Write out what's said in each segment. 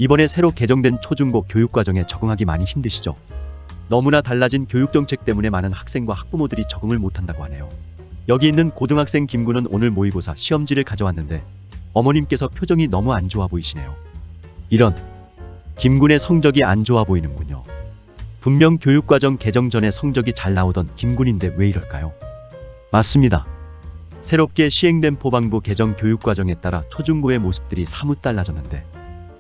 이번에 새로 개정된 초중고 교육과정에 적응하기 많이 힘드시죠? 너무나 달라진 교육정책 때문에 많은 학생과 학부모들이 적응을 못한다고 하네요. 여기 있는 고등학생 김군은 오늘 모의고사 시험지를 가져왔는데 어머님께서 표정이 너무 안 좋아 보이시네요. 이런, 김군의 성적이 안 좋아 보이는군요. 분명 교육과정 개정 전에 성적이 잘 나오던 김군인데 왜 이럴까요? 맞습니다. 새롭게 시행된 포방부 개정 교육과정에 따라 초중고의 모습들이 사뭇 달라졌는데,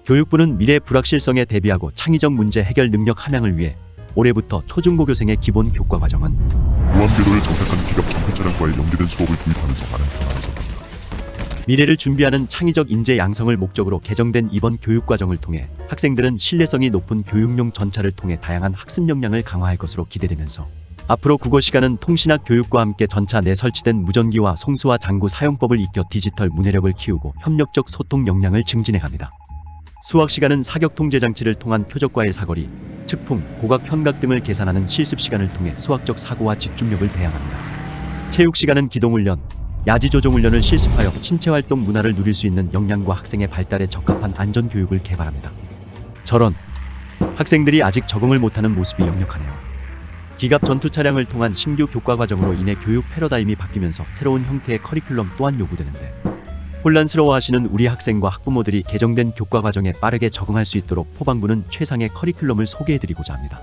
교육부는 미래 불확실성에 대비하고 창의적 문제 해결 능력 함양을 위해 올해부터 초중고 교생의 기본 교과 과정은 무한궤도를 정착한 기갑 전투 차량과의 연계된 수업을 도입하면서 많은 변화를 줬습니다. 미래를 준비하는 창의적 인재 양성을 목적으로 개정된 이번 교육과정을 통해 학생들은 신뢰성이 높은 교육용 전차를 통해 다양한 학습 역량을 강화할 것으로 기대되면서, 앞으로 국어 시간은 통신학 교육과 함께 전차 내 설치된 무전기와 송수와 장구 사용법을 익혀 디지털 문해력을 키우고 협력적 소통 역량을 증진해갑니다. 수학 시간은 사격 통제 장치를 통한 표적과의 사거리, 측풍, 고각, 현각 등을 계산하는 실습 시간을 통해 수학적 사고와 집중력을 배양합니다. 체육 시간은 기동훈련, 야지조종훈련을 실습하여 신체활동 문화를 누릴 수 있는 역량과 학생의 발달에 적합한 안전교육을 개발합니다. 저런, 학생들이 아직 적응을 못하는 모습이 역력하네요. 기갑 전투 차량을 통한 신규 교과 과정으로 인해 교육 패러다임이 바뀌면서 새로운 형태의 커리큘럼 또한 요구되는데, 혼란스러워하시는 우리 학생과 학부모들이 개정된 교과 과정에 빠르게 적응할 수 있도록 포방부는 최상의 커리큘럼을 소개해드리고자 합니다.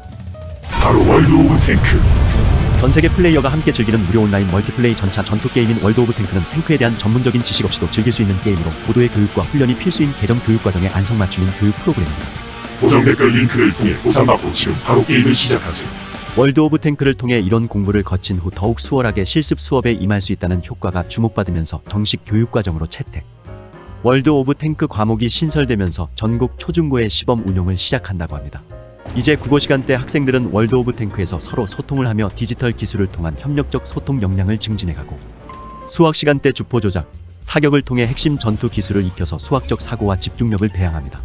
바로 월드 오브 탱크. 전세계 플레이어가 함께 즐기는 무료 온라인 멀티플레이 전차 전투 게임인 월드 오브 탱크는 탱크에 대한 전문적인 지식 없이도 즐길 수 있는 게임으로 고도의 교육과 훈련이 필수인 개정 교육 과정에 안성맞춤인 교육 프로그램입니다. 고정 댓글 링크를 통해 보상받고 지금 바로 게임을 시작하세요. 월드 오브 탱크를 통해 이런 공부를 거친 후 더욱 수월하게 실습 수업에 임할 수 있다는 효과가 주목받으면서 정식 교육과정으로 채택. 월드 오브 탱크 과목이 신설되면서 전국 초중고의 시범 운용을 시작한다고 합니다. 이제 국어 시간 때 학생들은 월드 오브 탱크에서 서로 소통을 하며 디지털 기술을 통한 협력적 소통 역량을 증진해가고, 수학 시간 때 주포 조작, 사격을 통해 핵심 전투 기술을 익혀서 수학적 사고와 집중력을 배양합니다.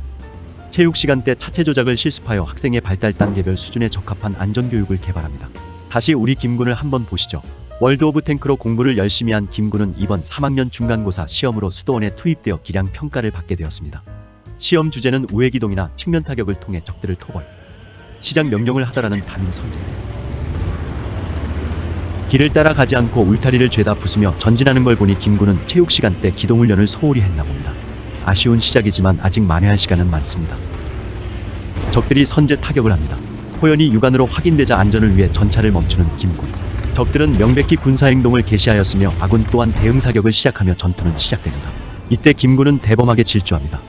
체육 시간 때 차체 조작을 실습하여 학생의 발달 단계별 수준에 적합한 안전교육을 개발합니다. 다시 우리 김군을 한번 보시죠. 월드 오브 탱크로 공부를 열심히 한 김군은 이번 3학년 중간고사 시험으로 수도원에 투입되어 기량 평가를 받게 되었습니다. 시험 주제는 우회기동이나 측면 타격을 통해 적들을 토벌, 시작 명령을 하다라는 담임 선생님. 길을 따라 가지 않고 울타리를 죄다 부수며 전진하는 걸 보니 김군은 체육 시간 때 기동훈련을 소홀히 했나 봅니다. 아쉬운 시작이지만 아직 만회할 시간은 많습니다. 적들이 선제 타격을 합니다. 호연이 육안으로 확인되자 안전을 위해 전차를 멈추는 김군. 적들은 명백히 군사행동을 개시하였으며 아군 또한 대응사격을 시작하며 전투는 시작됩니다. 이때 김군은 대범하게 질주합니다.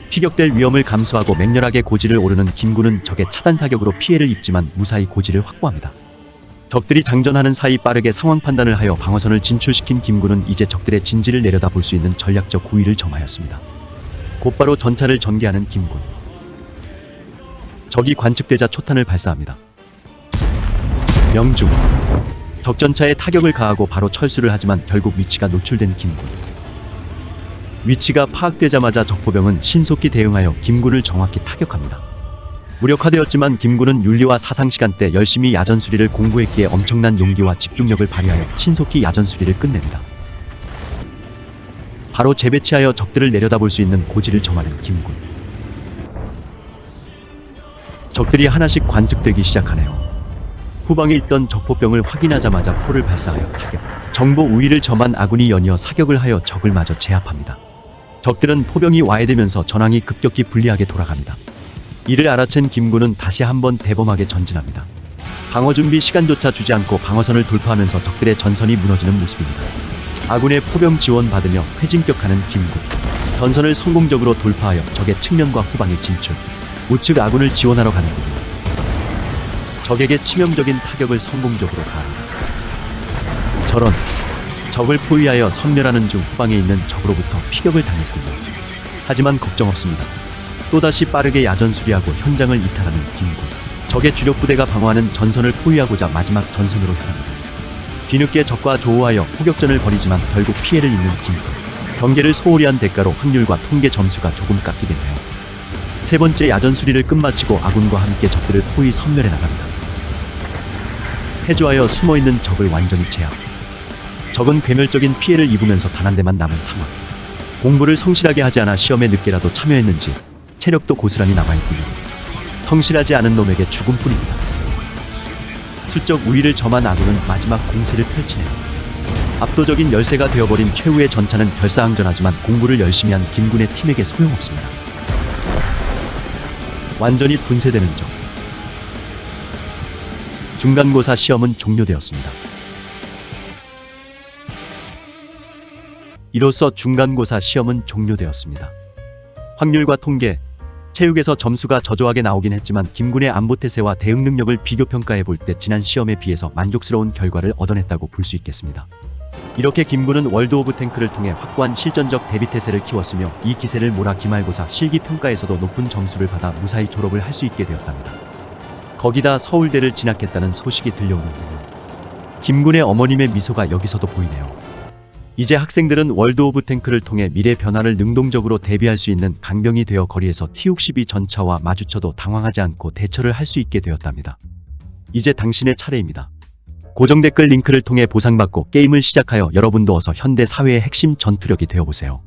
피격될 위험을 감수하고 맹렬하게 고지를 오르는 김군은 적의 차단사격으로 피해를 입지만 무사히 고지를 확보합니다. 적들이 장전하는 사이 빠르게 상황 판단을 하여 방어선을 진출시킨 김군은 이제 적들의 진지를 내려다볼 수 있는 전략적 우위를 점하였습니다. 곧바로 전차를 전개하는 김군. 적이 관측되자 초탄을 발사합니다. 명중. 적전차에 타격을 가하고 바로 철수를 하지만 결국 위치가 노출된 김군. 위치가 파악되자마자 적포병은 신속히 대응하여 김군을 정확히 타격합니다. 무력화되었지만 김군은 윤리와 사상 시간대 열심히 야전 수리를 공부했기에 엄청난 용기와 집중력을 발휘하여 신속히 야전 수리를 끝냅니다. 바로 재배치하여 적들을 내려다볼 수 있는 고지를 점하는 김군. 적들이 하나씩 관측되기 시작하네요. 후방에 있던 적포병을 확인하자마자 포를 발사하여 타격. 정보 우위를 점한 아군이 연이어 사격을 하여 적을 마저 제압합니다. 적들은 포병이 와해되면서 전황이 급격히 불리하게 돌아갑니다. 이를 알아챈 김군은 다시 한번 대범하게 전진합니다. 방어 준비 시간조차 주지 않고 방어선을 돌파하면서 적들의 전선이 무너지는 모습입니다. 아군의 포병 지원 받으며 회진격하는 김군. 전선을 성공적으로 돌파하여 적의 측면과 후방에 진출. 우측 아군을 지원하러 가는 겁니다. 적에게 치명적인 타격을 성공적으로 가합니다. 저런, 적을 포위하여 섬멸하는 중 후방에 있는 적으로부터 피격을 당했군요. 하지만 걱정 없습니다. 또다시 빠르게 야전 수리하고 현장을 이탈하는 김군. 적의 주력 부대가 방어하는 전선을 포위하고자 마지막 전선으로 향합니다. 뒤늦게 적과 조우하여 포격전을 벌이지만 결국 피해를 입는 김군. 경계를 소홀히 한 대가로 확률과 통계 점수가 조금 깎이겠네요. 세 번째 야전 수리를 끝마치고 아군과 함께 적들을 포위 섬멸해 나갑니다. 해주하여 숨어있는 적을 완전히 제압. 적은 괴멸적인 피해를 입으면서 단 한 대만 남은 상황. 공부를 성실하게 하지 않아 시험에 늦게라도 참여했는지 체력도 고스란히 남아있고요. 성실하지 않은 놈에게 죽음뿐입니다. 수적 우위를 점한 아군은 마지막 공세를 펼치네요. 압도적인 열세가 되어버린 최후의 전차는 결사항전하지만 공부를 열심히 한 김군의 팀에게 소용없습니다. 완전히 분쇄되는 적. 중간고사 시험은 종료되었습니다. 이로써 중간고사 시험은 종료되었습니다. 확률과 통계, 체육에서 점수가 저조하게 나오긴 했지만 김군의 안보태세와 대응 능력을 비교평가해 볼 때 지난 시험에 비해서 만족스러운 결과를 얻어냈다고 볼 수 있겠습니다. 이렇게 김군은 월드 오브 탱크를 통해 확고한 실전적 대비태세를 키웠으며 이 기세를 몰아 기말고사 실기평가에서도 높은 점수를 받아 무사히 졸업을 할 수 있게 되었답니다. 거기다 서울대를 진학했다는 소식이 들려오는군요. 김군의 어머님의 미소가 여기서도 보이네요. 이제 학생들은 월드 오브 탱크를 통해 미래 변화를 능동적으로 대비할 수 있는 강병이 되어 거리에서 T-62 전차와 마주쳐도 당황하지 않고 대처를 할 수 있게 되었답니다. 이제 당신의 차례입니다. 고정 댓글 링크를 통해 보상받고 게임을 시작하여 여러분도 어서 현대 사회의 핵심 전투력이 되어보세요.